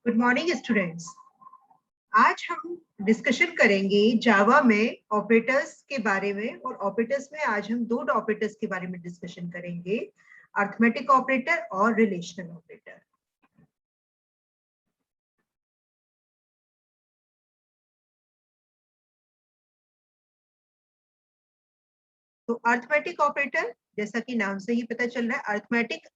Good morning students. आज हम discussion करेंगे जावा में ऑपरेटर्स के बारे में, और ऑपरेटर्स में आज हम दो ऑपरेटर्स के बारे में डिस्कशन करेंगे, अर्थमेटिक ऑपरेटर और रिलेशनल ऑपरेटर। तो अर्थमेटिक ऑपरेटर, जैसा कि नाम से ही पता चल रहा है, अर्थमेटिक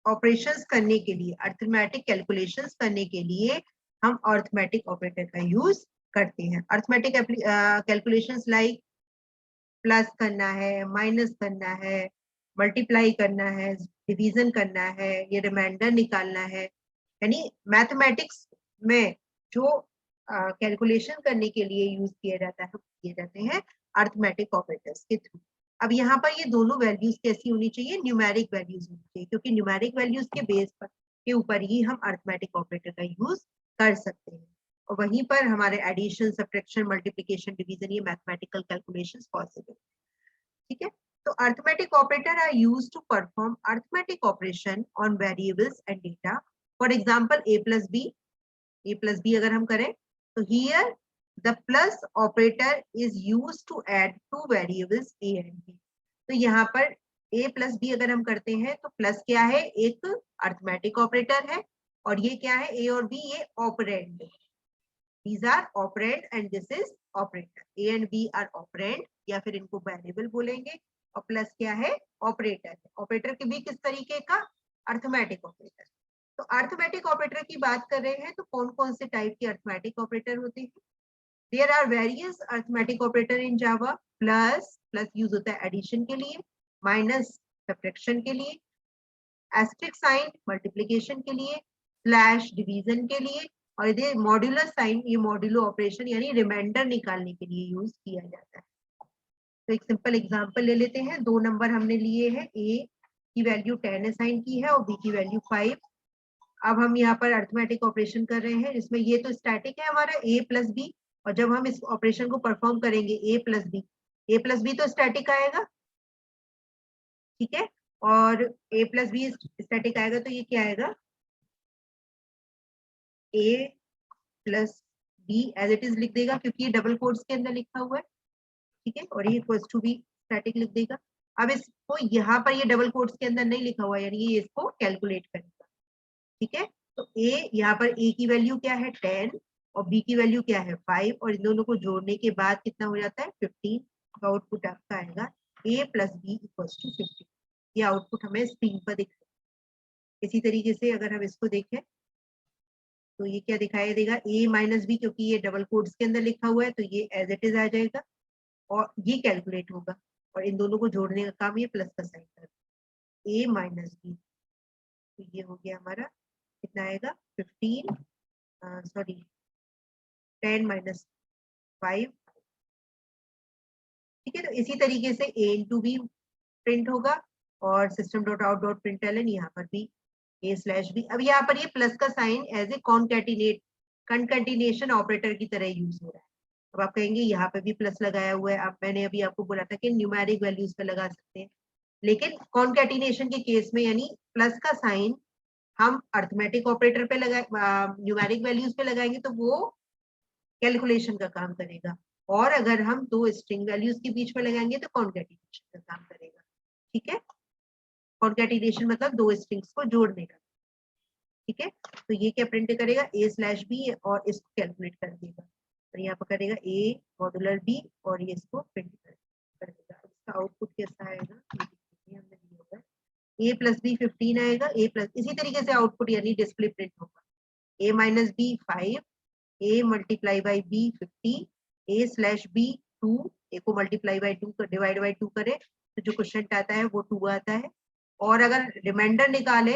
ऑपरेशंस करने के लिए, अर्थमेटिक कैलकुलेशंस करने के लिए हम अर्थमेटिक ऑपरेटर का यूज करते हैं। अर्थमेटिक कैलकुलेशंस लाइक प्लस करना है, माइनस करना है, मल्टीप्लाई करना है, डिवीजन करना है, ये रिमाइंडर निकालना है, यानी मैथमेटिक्स में जो कैलकुलेशन करने के लिए यूज किया जाता है, किए जाते हैं अर्थमेटिक ऑपरेटर्स के थ्रू। अब यहाँ पर ये दोनों वैल्यूज कैसी होनी चाहिए? न्यूमेरिक वैल्यूज होनी चाहिए, क्योंकि न्यूमेरिक वैल्यूज के बेस पर के ऊपर ही हम अर्थमेटिक ऑपरेटर का यूज कर सकते हैं, और वहीं पर हमारे एडिशन, सब्ट्रैक्शन, मल्टीप्लिकेशन, डिवीजन, ये मैथमेटिकल कैलकुलेशंस पॉसिबल। ठीक है, तो arithmetic operator are used to perform arithmetic operation on variables and data. For example a plus b अगर हम करें तो here the plus operator is used to add two variables a and b। तो यहाँ पर a प्लस बी अगर हम करते हैं तो प्लस क्या है? एक अर्थमेटिक ऑपरेटर है, और ये क्या है? a और b, ये operand. These are operand and this is operator. A and B are operand, या फिर इनको वेरिएबल बोलेंगे, और प्लस क्या है? ऑपरेटर है। ऑपरेटर के भी किस तरीके का? Arithmetic operator. तो अर्थमेटिक ऑपरेटर की बात कर रहे हैं तो कौन कौन से टाइप के अर्थमेटिक ऑपरेटर होते हैं? There are various arithmetic operator in Java. Plus use होता है एडिशन के लिए, माइनस सब्ट्रैक्शन के लिए, एस्टेरिस्क साइन मल्टीप्लिकेशन के लिए, स्लैश डिवीजन के लिए, और ये मॉड्यूलर साइन, ये मॉड्यूलो ऑपरेशन यानी रिमाइंडर निकालने के लिए यूज किया जाता है। तो एक सिंपल एग्जांपल ले लेते हैं। दो नंबर हमने लिए हैं, ए की वैल्यू 10 असाइन की है और बी की वैल्यू 5। अब हम यहाँ पर अर्थमेटिक ऑपरेशन कर रहे हैं, इसमें ये तो स्टैटिक है हमारा a प्लस बी, और जब हम इस ऑपरेशन को परफॉर्म करेंगे ए प्लस बी तो स्टैटिक आएगा, ठीक है, और a प्लस बी स्टैटिक आएगा, तो ये क्या आएगा? a plus b as it is लिख देगा, क्योंकि ये डबल कोट्स के अंदर लिखा हुआ है, ठीक है, और ये इक्वल्स टू बी स्टैटिक लिख देगा। अब इसको यहाँ पर ये डबल कोट्स के अंदर नहीं लिखा हुआ है, यानी ये इसको कैलकुलेट करेगा, ठीक है। तो a, यहाँ पर a की वैल्यू क्या है? 10, और b की वैल्यू क्या है? 5, और इन दोनों को जोड़ने के बाद कितना हो जाता है? 15। तो आउटपुट आपका आएगा a plus b equals to 15। ये आउटपुट हमें स्क्रीन पर दिख रहा है। इसी तरीके से अगर हम इसको देखें तो ये क्या दिखाई देगा? a माइनस बी, क्योंकि ये डबल कोट्स के अंदर लिखा हुआ है तो ये एज इट इज आ जाएगा, और ये कैलकुलेट होगा, और इन दोनों को जोड़ने का काम ये प्लस का साइन कर a माइनस बी। तो ये हो गया हमारा, कितना आएगा? 15, सॉरी 10 माइनस 5, ठीक है। तो इसी तरीके से a इंटू बी प्रिंट होगा, और system dot out dot println यहाँ पर भी a स्लैश बी। अब यहाँ पर ये प्लस का sign as a concatenation operator की तरह यूज हो रहा है। अब आप कहेंगे यहाँ पे भी प्लस लगाया हुआ है, अब मैंने अभी आपको बोला था कि न्यूमेरिक वैल्यूज पे लगा सकते हैं, लेकिन कॉन्कैटिनेशन के केस में यानी प्लस का साइन हम अर्थमेटिक ऑपरेटर पे लगाए, न्यूमेरिक वैल्यूज पे लगाएंगे तो वो कैलकुलेशन का काम करेगा, और अगर हम दो स्ट्रिंग वैल्यूज के बीच में लगाएंगे तो कॉन्कैटिनेशन का काम करेगा, ठीक है। कॉन्कैटिनेशन मतलब दो स्ट्रिंग्स को जोड़ने का, ठीक है। तो ये क्या प्रिंट करेगा? a स्लैश बी, और इसको कैलकुलेट कर देगा, और यहाँ पर करेगा a मॉडुलर b, और ये इसको प्रिंट कर देगा। इसका आउटपुट कैसा आएगा? हमने दिया होगा a प्लस बी 15 आएगा, a प्लस, इसी तरीके से आउटपुट यानी डिस्प्ले प्रिंट होगा a minus b 5, a multiply by b 50, a slash b 2, a को मल्टीप्लाई बाई 2 डिवाइड बाई 2 करे तो जो क्वेश्चन आता है वो 2 आता है, और अगर रिमाइंडर निकाले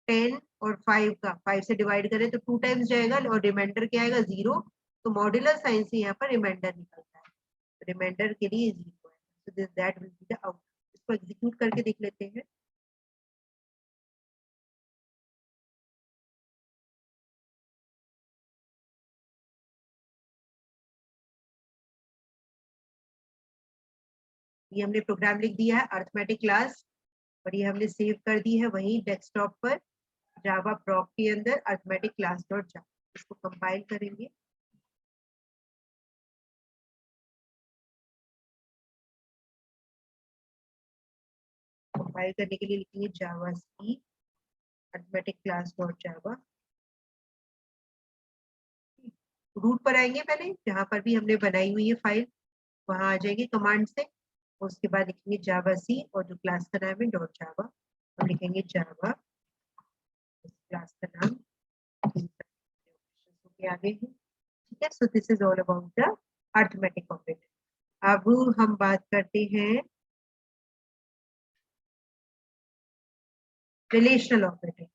10 और 5 का, 5 से डिवाइड करें तो 2 टाइम्स जाएगा, और रिमाइंडर क्या आएगा? 0। तो मॉड्यूलर साइन से यहाँ पर रिमाइंडर निकलता है, रिमाइंडर के लिए 0 है, so this that will be the output। इसको एग्जीक्यूट करके देख लेते हैं। ये हमने प्रोग्राम लिख दिया है अर्थमेटिक क्लास, और ये हमने सेव कर दी है वहीं डेस्कटॉप पर। जावा प्रॉक के अंदर अर्थमेटिक क्लास डॉट जावा, इसको कंपाइल करेंगे। कंपाइल करने के लिए लिखेंगे javac arithmetic class dot java. Root पर आएंगे, पहले जहां पर भी हमने बनाई हुई है फाइल वहां आ जाएंगे कमांड से, उसके बाद लिखेंगे जावा सी और जो क्लास का नाम है डॉट जावा, और लिखेंगे जावा क्लास का नाम आगे है। ठीक है, so this is all about the arithmetic operator. अब हम बात करते हैं रिलेशनल ऑपरेटर।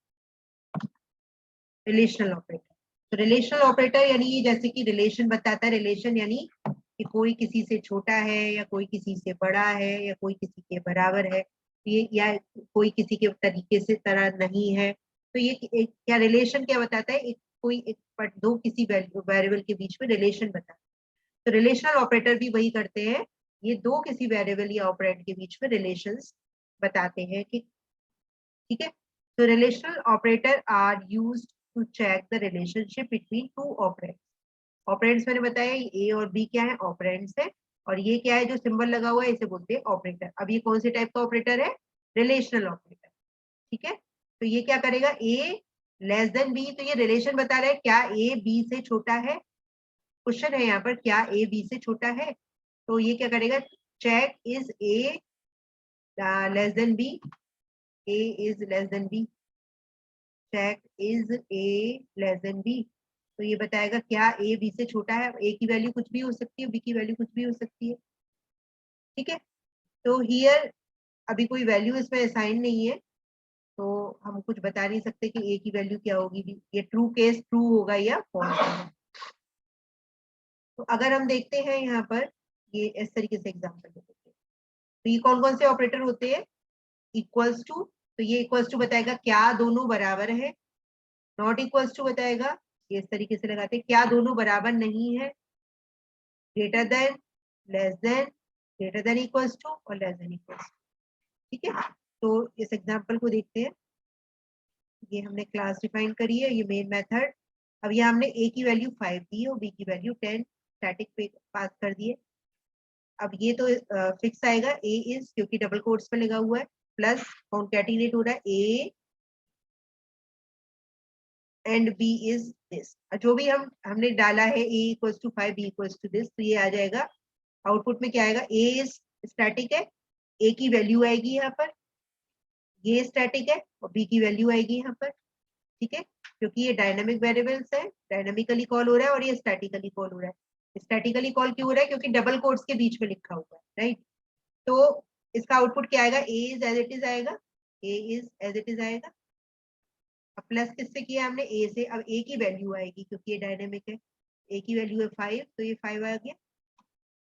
रिलेशनल ऑपरेटर, तो रिलेशनल ऑपरेटर यानी ये जैसे कि रिलेशन बताता है, रिलेशन यानी कि कोई किसी से छोटा है या कोई किसी से बड़ा है या कोई किसी के बराबर है, ये या कोई किसी के तरीके से तरह नहीं है। तो ये एक क्या रिलेशन क्या बताता है, एक कोई एक दो किसी वेरिएबल के बीच में रिलेशन बताता है। तो रिलेशनल ऑपरेटर भी वही करते हैं, ये दो किसी वेरिएबल या ऑपरेंड के बीच में रिलेशंस बताते हैं कि ठीक है। तो relational operator are used to check the relationship between two operands. Operands मैंने बताया ए और बी क्या है, ऑपरेंड्स है, और ये क्या है जो सिंबल लगा हुआ है इसे बोलते हैं ऑपरेटर। अब ये कौन से टाइप का ऑपरेटर है, रिलेशनल ऑपरेटर। ठीक है, तो ये क्या करेगा, ए लेस देन बी, तो ये रिलेशन बता रहा है क्या ए बी से छोटा है। क्वेश्चन है यहाँ पर क्या ए बी से छोटा है, तो ये क्या करेगा, check is a less than b, a is less than b, check is a less than b. तो ये बताएगा क्या ए बी से छोटा है। ए की वैल्यू कुछ भी हो सकती है, बी की वैल्यू कुछ भी हो सकती है। ठीक है, तो हियर अभी कोई वैल्यू इसमें असाइन नहीं है, तो हम कुछ बता नहीं सकते कि ए की वैल्यू क्या होगी, ये ट्रू केस ट्रू होगा या फॉल्स होगा। तो अगर हम देखते हैं यहाँ पर, ये इस तरीके से एग्जाम्पल देते हैं, तो ये कौन कौन से ऑपरेटर होते हैं, इक्वल्स टू, तो ये इक्वल्स टू बताएगा क्या दोनों बराबर है। नॉट इक्वल्स टू बताएगा, ये इस तरीके से लगाते हैं क्या दोनों बराबर नहीं है। Greater than, less than, greater than equals to और लेस देन इक्वल्स टू। ठीक है, तो इस एग्जांपल को देखते हैं। ये हमने क्लास डिफाइन करी है, ये मेन मेथड। अब ये हमने ए की वैल्यू 5 दी है और बी की वैल्यू 10 स्टैटिक पे पास कर दिए। अब ये तो फिक्स आएगा, ए इज, क्योंकि डबल कोट्स में लगा हुआ है, प्लस कॉन्कैटिनेट हो रहा है A and B is this. जो भी हमने डाला है A equals to 5 B equals to this, तो ये आ जाएगा आउटपुट में क्या आएगा, ए इज स्टैटिक है, ए की वैल्यू आएगी यहाँ पर, ये स्टैटिक है और बी की वैल्यू आएगी यहाँ पर। ठीक है, क्योंकि ये डायनामिक वेरिएबल्स है, डायनामिकली कॉल हो रहा है और ये स्टैटिकली कॉल हो रहा है। स्टैटिकली कॉल क्यों हो रहा है, क्योंकि डबल कोट्स के बीच में लिखा हुआ है, राइट। तो इसका आउटपुट क्या आएगा, A is as it is आएगा, A is as it is आएगा। अब प्लस किससे किया हमने, ए से, अब ए की वैल्यू आएगी क्योंकि ये डायनेमिक है, ए की वैल्यू है 5, तो ये 5 आ गया।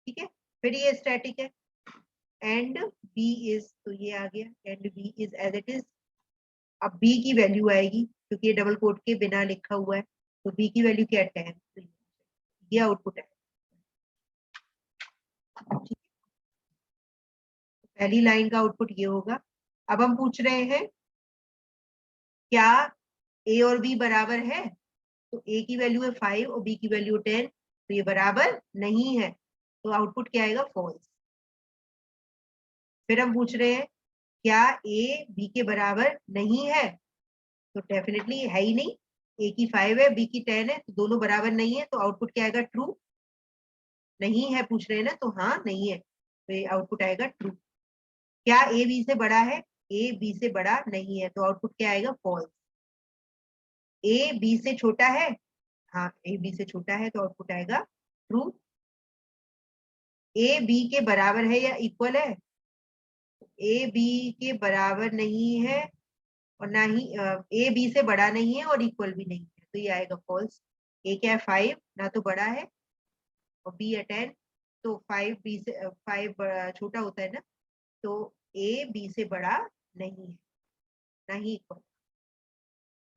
ठीक है, फिर ये स्टैटिक है, एंड बी इज, तो ये आ गया, and B is as it is. अब बी की वैल्यू आएगी क्योंकि ये डबल कोट के बिना लिखा हुआ है, तो बी की वैल्यू क्या है, 10, तो ये आउटपुट है। पहली लाइन का आउटपुट ये होगा। अब हम पूछ रहे हैं क्या ए और बी बराबर है, तो ए की वैल्यू है 5 और बी की वैल्यू 10, तो ये बराबर नहीं है, तो आउटपुट क्या आएगा, फॉल्स। फिर हम पूछ रहे हैं क्या ए बी के बराबर नहीं है, तो डेफिनेटली है ही नहीं, ए की 5 है बी की 10 है, तो दोनों बराबर नहीं है, तो आउटपुट क्या आएगा, ट्रू। नहीं है पूछ रहे हैं ना, तो हाँ नहीं है, तो ये आउटपुट आएगा ट्रू। क्या ए बी से बड़ा है, ए बी से बड़ा नहीं है, तो आउटपुट क्या आएगा, फॉल्स। ए बी से छोटा है, हाँ ए बी से छोटा है, तो आउटपुट आएगा ट्रू। ए बी के बराबर है या इक्वल है, ए बी के बराबर नहीं है और ना ही ए बी से बड़ा नहीं है और इक्वल भी नहीं है, तो ये आएगा फॉल्स। ए क्या है, 5, ना तो बड़ा है, और बी है 10, तो 5 बी से 5 छोटा होता है ना, तो ए बी से बड़ा नहीं है, ना ही इक्वल।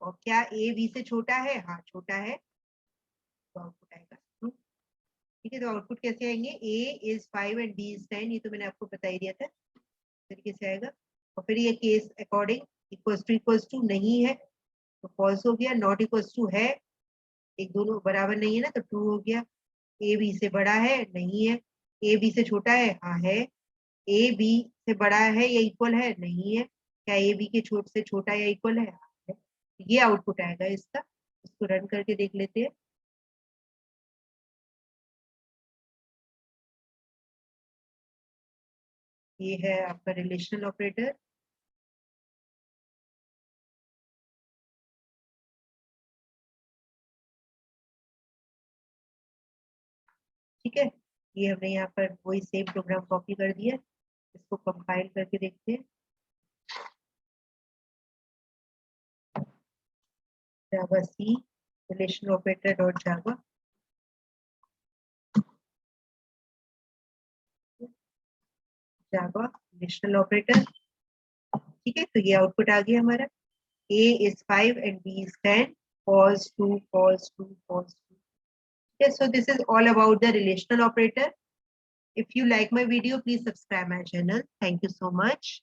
और क्या ए बी से छोटा है, हाँ छोटा है, तो आउटपुट आएगा ट्रू। ठीक है, तो आउटपुट कैसे आएंगे, ए इज 5 एंड बी इज 10, ये तो मैंने आपको बता ही दिया था, इस तरीके से आएगा। और फिर ये केस अकॉर्डिंग इक्वल्स टू नहीं है, तो फॉल्स हो गया। नॉट इक्वल्स टू है, एक दोनों बराबर नहीं है ना, तो ट्रू हो गया। ए बी से बड़ा है, नहीं है। ए बी से छोटा है, हाँ है। ए बी से बड़ा है या इक्वल है, नहीं है। क्या ए बी के छोट से छोटा या इक्वल है, हाँ है। ये आउटपुट आएगा इसका। इसको रन करके देख लेते हैं। ये है आपका रिलेशनल ऑपरेटर। ठीक है, ये हमने यहाँ पर वही सेम प्रोग्राम कॉपी कर दिया। इसको कंपाइल करके देखते हैं। जावा सी रिलेशनल ऑपरेटर डॉट जावा, जावा रिलेशनल ऑपरेटर। ठीक है, तो ये आउटपुट आ गया हमारा। A is 5 and B is 10. False, true, false, true, false, true. Yes, so this is all about the relational operator. If you like my video, please subscribe my channel. Thank you so much.